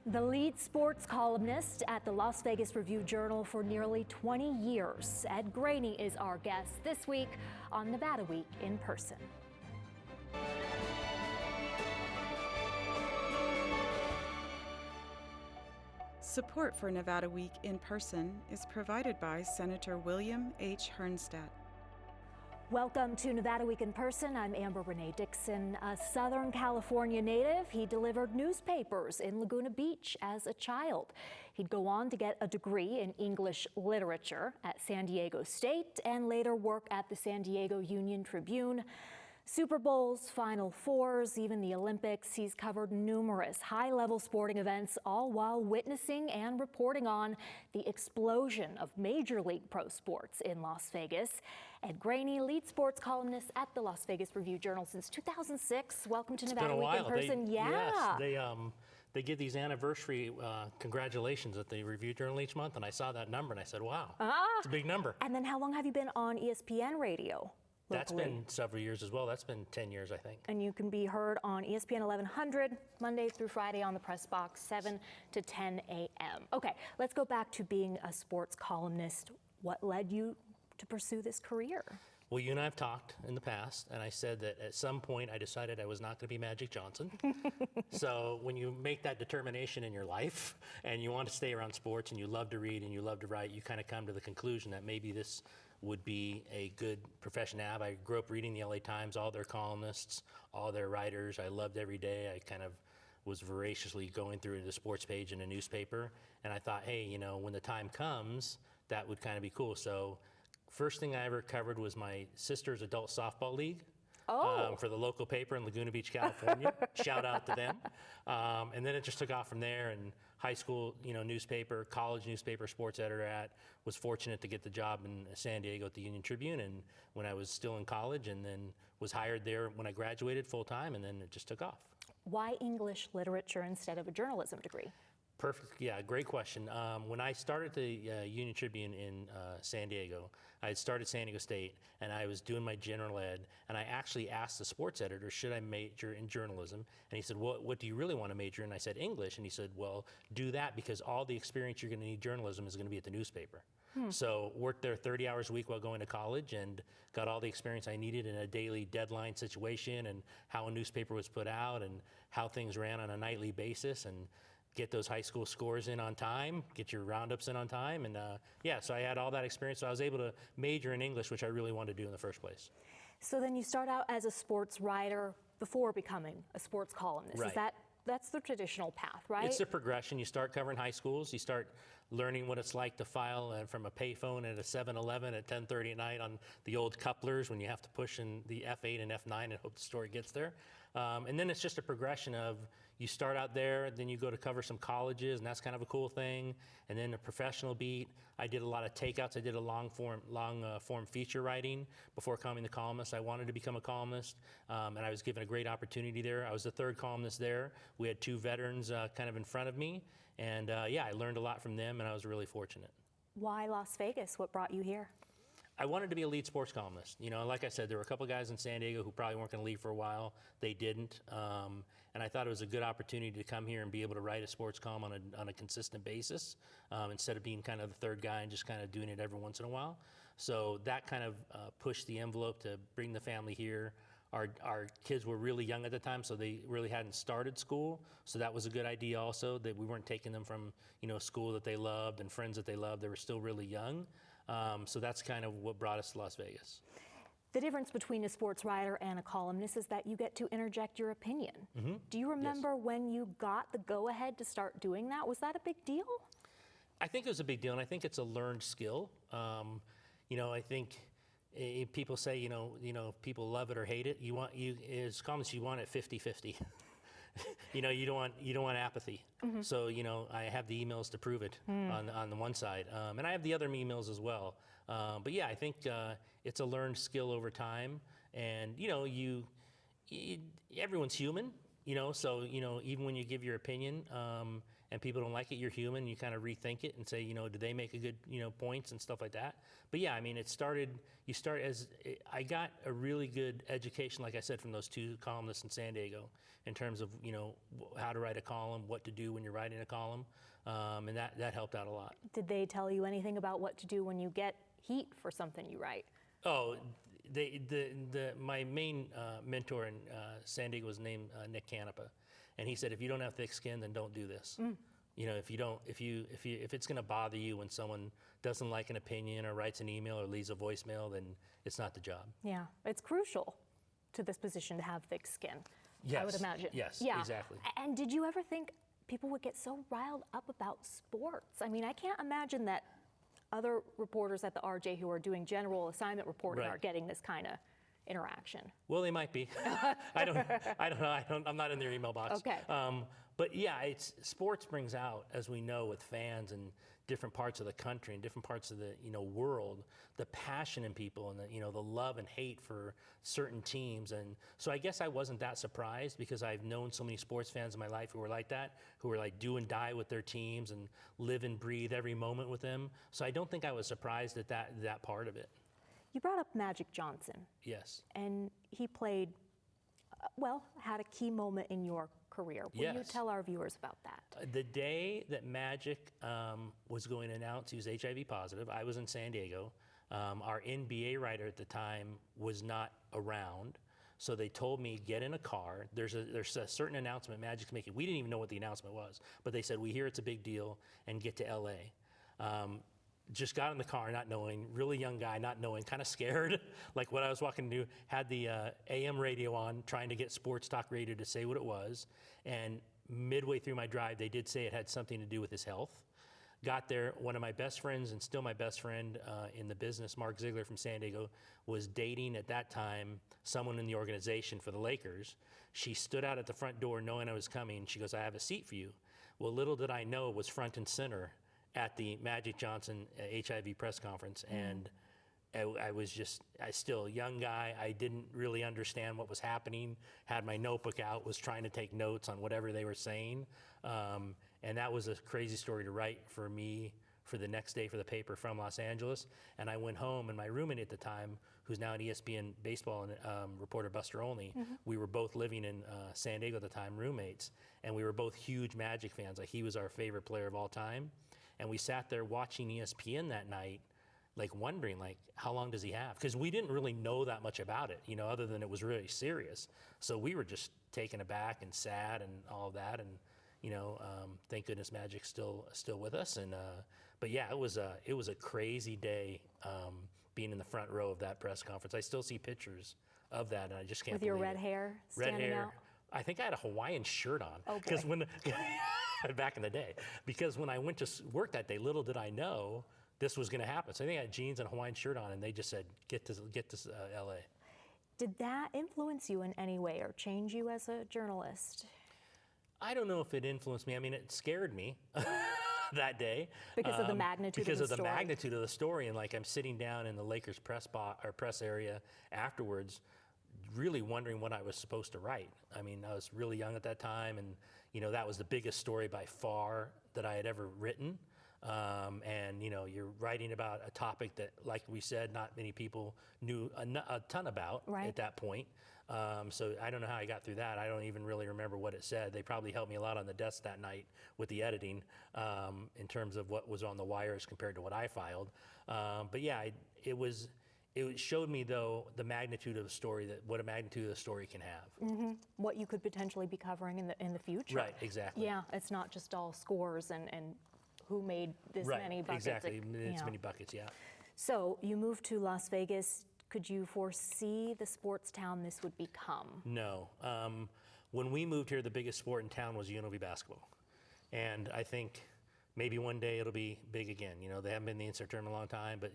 The lead sports columnist at the Las Vegas Review-Journal for nearly 20 years, Ed Graney is our guest this week on Nevada Week in Person. Support for Nevada Week in Person is provided by Senator William H. Hernstat. Welcome to Nevada Week in Person. I'm Amber Renee Dixon, a Southern California native. He delivered newspapers in Laguna Beach as a child. He'd go on to get a degree in English literature at San Diego State and later work at the San Diego Union-Tribune. Super Bowls, Final Fours, even the Olympics. He's covered numerous high-level sporting events, all while witnessing and reporting on the explosion of Major League pro sports in Las Vegas. Ed Graney, lead sports columnist at the Las Vegas Review-Journal since 2006. Welcome to Nevada Week in Person. Yes, they give these anniversary congratulations at the Review-Journal each month, and I saw that number and I said, wow, it's a big number. And then how long have you been on ESPN radio? That's been several years as well. That's been 10 years, I think. And you can be heard on ESPN 1100, Monday through Friday on the Press Box, 7 to 10 a.m. Okay, let's go back to being a sports columnist. What led you to pursue this career? Well, you and I have talked in the past, and I said that at some point I decided I was not going to be Magic Johnson. So when you make that determination in your life and you want to stay around sports and you love to read and you love to write, you kind of come to the conclusion that maybe this would be a good profession to have. I grew up reading the LA Times, all their columnists, all their writers. I loved every day. I kind of was voraciously going through the sports page in a newspaper. And I thought, hey, you know, when the time comes, that would kind of be cool. So first thing I ever covered was my sister's adult softball league. For the local paper in Laguna Beach, California. Shout out to them. And then it just took off from there. And high school, newspaper, college newspaper, sports editor was fortunate to get the job in San Diego at the Union-Tribune. And when I was still in college, and then was hired there when I graduated full time, and then it just took off. Why English literature instead of a journalism degree? Perfect. Yeah, great question. When I started the Union-Tribune in San Diego, I had started San Diego State, and I was doing my general ed, and I actually asked the sports editor, should I major in journalism? And he said, well, what do you really want to major in? I said, English. And he said, well, do that because all the experience you're going to need journalism is going to be at the newspaper. So worked there 30 hours a week while going to college and got all the experience I needed in a daily deadline situation and how a newspaper was put out and how things ran on a nightly basis, and get those high school scores in on time, get your roundups in on time. And so I had all that experience. So I was able to major in English, which I really wanted to do in the first place. So then you start out as a sports writer before becoming a sports columnist. Right. That's the traditional path, right? It's a progression. You start covering high schools. You start learning what it's like to file from a payphone at a 7-Eleven at 10:30 at night on the old couplers when you have to push in the F8 and F9 and hope the story gets there. And then it's just a progression of you start out there, then you go to cover some colleges, and that's kind of a cool thing. And then a professional beat. I did a lot of takeouts. I did a long form feature writing before becoming the columnist. I wanted to become a columnist, and I was given a great opportunity there. I was the third columnist there. We had two veterans kind of in front of me, and I learned a lot from them, and I was really fortunate. Why Las Vegas? What brought you here? I wanted to be a lead sports columnist. Like I said, there were a couple guys in San Diego who probably weren't going to leave for a while. They didn't. And I thought it was a good opportunity to come here and be able to write a sports column on a consistent basis instead of being kind of the third guy and just kind of doing it every once in a while. So that kind of pushed the envelope to bring the family here. Our kids were really young at the time, so they really hadn't started school. So that was a good idea also, that we weren't taking them from, school that they loved and friends that they loved. They were still really young. So that's kind of what brought us to Las Vegas. The difference between a sports writer and a columnist is that you get to interject your opinion. Do you remember when you got the go-ahead to start doing that? Was that a big deal? I think it was a big deal, and I think it's a learned skill. I think people say, people love it or hate it. As columnists, you want it 50-50. You don't want apathy. So, I have the emails to prove it on the one side. And I have the other emails as well. But yeah, I think it's a learned skill over time. And, everyone's human. So, even when you give your opinion and people don't like it, you're human. You kind of rethink it and say, do they make a good, points and stuff like that. But yeah, I mean, I got a really good education, like I said, from those two columnists in San Diego in terms of, how to write a column, what to do when you're writing a column. And that helped out a lot. Did they tell you anything about what to do when you get heat for something you write? Oh, my main mentor in San Diego was named Nick Canepa, and he said, if you don't have thick skin, then don't do this. If it's going to bother you when someone doesn't like an opinion or writes an email or leaves a voicemail, then it's not the job. Yeah, it's crucial to this position to have thick skin. Yes. I would imagine. Yes, yeah. Exactly. And did you ever think people would get so riled up about sports? I memean, I can't imagine that other reporters at the RJ who are doing general assignment reporting are getting this kind of interaction. Well, they might be. I don't know. I'm not in their email box. Okay. But yeah, sports brings out, as we know, with fans in different parts of the country and different parts of the world, the passion in people and the love and hate for certain teams. And so I guess I wasn't that surprised because I've known so many sports fans in my life who were like that, who were like do and die with their teams and live and breathe every moment with them. So I don't think I was surprised at that part of it. You brought up Magic Johnson. Yes. And he played, had a key moment in your career. Will you tell our viewers about that? The day that Magic was going to announce he was HIV positive, I was in San Diego. Our NBA writer at the time was not around, so they told me, get in a car. There's a certain announcement Magic's making. We didn't even know what the announcement was, but they said, we hear it's a big deal, and get to LA. Just got in the car not knowing, really young guy, not knowing, kind of scared. Like what I was walking to do, had the AM radio on, trying to get sports talk radio to say what it was. And midway through my drive, they did say it had something to do with his health. Got there, one of my best friends, and still my best friend in the business, Mark Ziegler from San Diego, was dating at that time someone in the organization for the Lakers. She stood out at the front door knowing I was coming. She goes, I have a seat for you. Well, little did I know it was front and center at the Magic Johnson HIV press conference. And I was still a young guy. I didn't really understand what was happening, had my notebook out, was trying to take notes on whatever they were saying. And that was a crazy story to write for me for the next day for the paper from Los Angeles. And I went home, and my roommate at the time, who's now an ESPN baseball reporter, Buster Olney, we were both living in San Diego at the time, roommates, and we were both huge Magic fans. Like, he was our favorite player of all time. And we sat there watching ESPN that night, like wondering, like, how long does he have? Because we didn't really know that much about it, other than it was really serious. So we were just taken aback and sad and all of that. And, thank goodness Magic's still with us. And but yeah, it was a crazy day being in the front row of that press conference. I still see pictures of that, and I just can't believe it. With your red hair standing out? I think I had a Hawaiian shirt on. Oh, because back in the day, because when I went to work that day, little did I know this was going to happen. So I think I had jeans and a Hawaiian shirt on, and they just said, get to LA. Did that influence you in any way or change you as a journalist? I don't know if it influenced me. I mean, it scared me that day. Because of the magnitude of the story? Because of the magnitude of the story. And like, I'm sitting down in the Lakers press area afterwards, really wondering what I was supposed to write. I mean, I was really young at that time, and that was the biggest story by far that I had ever written. And you're writing about a topic that, like we said, not many people knew a ton about at that point. So I don't know how I got through that. I don't even really remember what it said. They probably helped me a lot on the desk that night with the editing in terms of what was on the wires compared to what I filed. But yeah, it showed me, though, the magnitude of the story, what a magnitude of the story can have. What you could potentially be covering in the future. Right, exactly. Yeah, it's not just all scores and who made this many buckets. Exactly, it's many buckets, yeah. So you moved to Las Vegas. Could you foresee the sports town this would become? No. When we moved here, the biggest sport in town was UNLV basketball. And I think maybe one day it'll be big again. They haven't been in the NCAA tournament a long time, but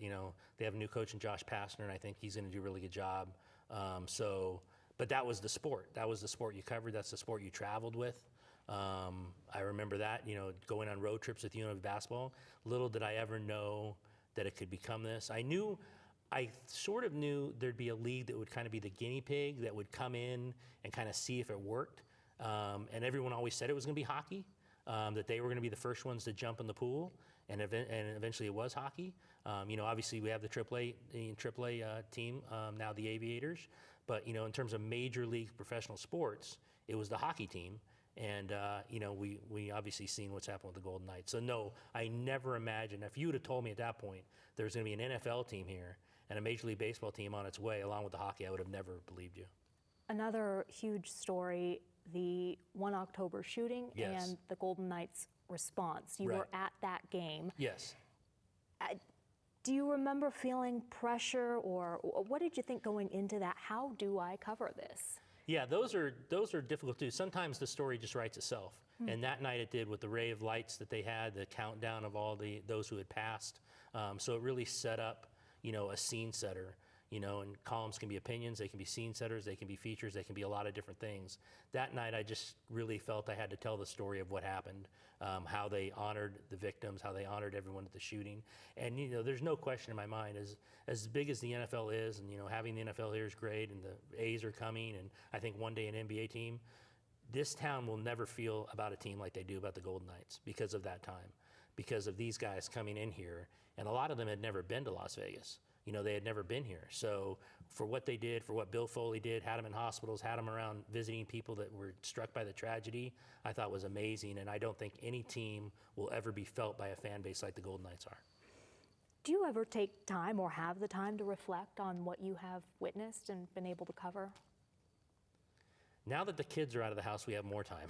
they have a new coach in Josh Pastner, and I think he's going to do a really good job. But that was the sport. That was the sport you covered. That's the sport you traveled with. I remember that, going on road trips with UNLV basketball. Little did I ever know that it could become this. I sort of knew there'd be a league that would kind of be the guinea pig that would come in and kind of see if it worked. And everyone always said it was going to be hockey, that they were going to be the first ones to jump in the pool, and eventually it was hockey. Obviously we have the AAA team, now the Aviators, but in terms of major league professional sports, it was the hockey team. And, we obviously seen what's happened with the Golden Knights. So no, I never imagined, if you would have told me at that point there's going to be an NFL team here and a Major League Baseball team on its way along with the hockey, I would have never believed you. Another huge story, the 1 October shooting Yes. and the Golden Knights response. You Right. were at that game. Yes. Do you remember feeling pressure, or what did you think going into that? How do I cover this? Yeah, those are difficult too. Sometimes the story just writes itself, and that night it did with the ray of lights that they had, the countdown of all those who had passed. So it really set up, a scene setter. And columns can be opinions, they can be scene setters, they can be features, they can be a lot of different things. That night I just really felt I had to tell the story of what happened, how they honored the victims, how they honored everyone at the shooting. And there's no question in my mind, as big as the NFL is, and having the NFL here is great, and the A's are coming, and I think one day an NBA team, this town will never feel about a team like they do about the Golden Knights because of that time, because of these guys coming in here, and a lot of them had never been to Las Vegas. They had never been here. So for what they did, for what Bill Foley did, had them in hospitals, had them around visiting people that were struck by the tragedy, I thought was amazing. And I don't think any team will ever be felt by a fan base like the Golden Knights are. Do you ever take time or have the time to reflect on what you have witnessed and been able to cover? Now that the kids are out of the house, we have more time.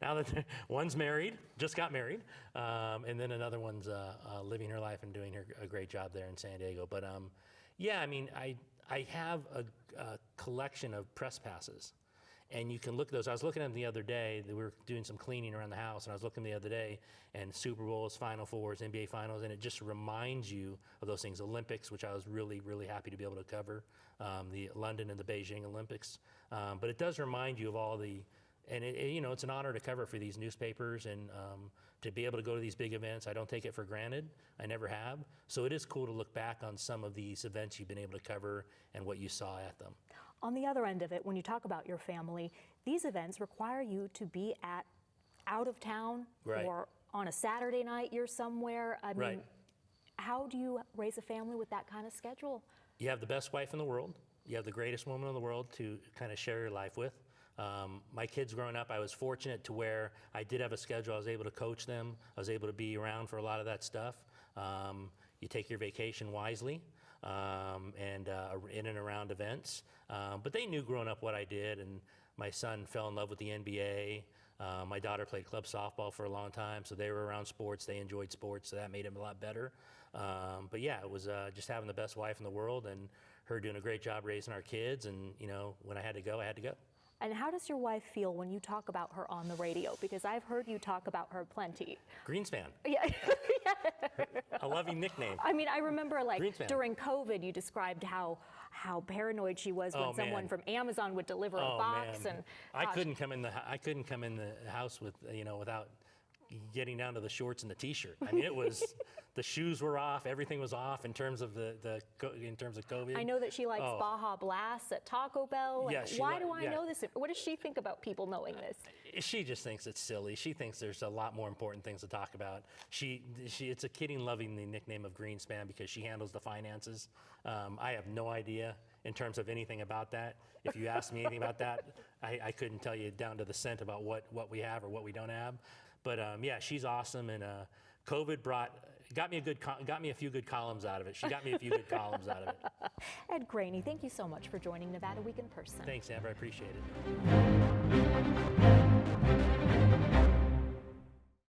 Now that one's married, just got married, and then another one's living her life and doing a great job there in San Diego. But yeah, I mean, I have a collection of press passes, and you can look at those. I was looking at them the other day. We were doing some cleaning around the house, and I was looking the other day, and Super Bowls, Final Fours, NBA Finals, and it just reminds you of those things. Olympics, which I was really, really happy to be able to cover, the London and the Beijing Olympics. But it does remind you of all the. And it's an honor to cover for these newspapers, and to be able to go to these big events. I don't take it for granted. I never have. So it is cool to look back on some of these events you've been able to cover and what you saw at them. On the other end of it, when you talk about your family, these events require you to be out of town, Right. or on a Saturday night you're somewhere. I mean, Right. how do you raise a family with that kind of schedule? You have the best wife in the world. You have the greatest woman in the world to kind of share your life with. My kids growing up, I was fortunate to where I did have a schedule. I was able to coach them. I was able to be around for a lot of that stuff. You take your vacation wisely, and in and around events. But they knew growing up what I did, and my son fell in love with the NBA. My daughter played club softball for a long time, so they were around sports. They enjoyed sports, so that made them a lot better. But yeah, it was just having the best wife in the world, and her doing a great job raising our kids. And when I had to go, I had to go. And how does your wife feel when you talk about her on the radio? Because I've heard you talk about her plenty. Greenspan. Yeah. A loving nickname. I mean, I remember Greenspan. during COVID, you described how paranoid she was when Oh, someone man. from Amazon would deliver a Oh, box. man. And I gosh, couldn't come in the house with without getting down to the shorts and the t-shirt. I mean, it was the shoes were off, everything was off in terms of in terms of COVID. I know that she likes Oh. Baja Blasts at Taco Bell. Yeah, And she why li- do I yeah. know this? What does she think about people knowing this? She just thinks it's silly. She thinks there's a lot more important things to talk about. It's a kidding loving the nickname of Greenspan because she handles the finances. I have no idea in terms of anything about that. If you asked me anything about that, I couldn't tell you down to the cent about what we have or what we don't have. But yeah, she's awesome, and COVID got me a few good columns out of it. She got me a few good columns out of it. Ed Graney, thank you so much for joining Nevada Week in Person. Thanks, Amber. I appreciate it.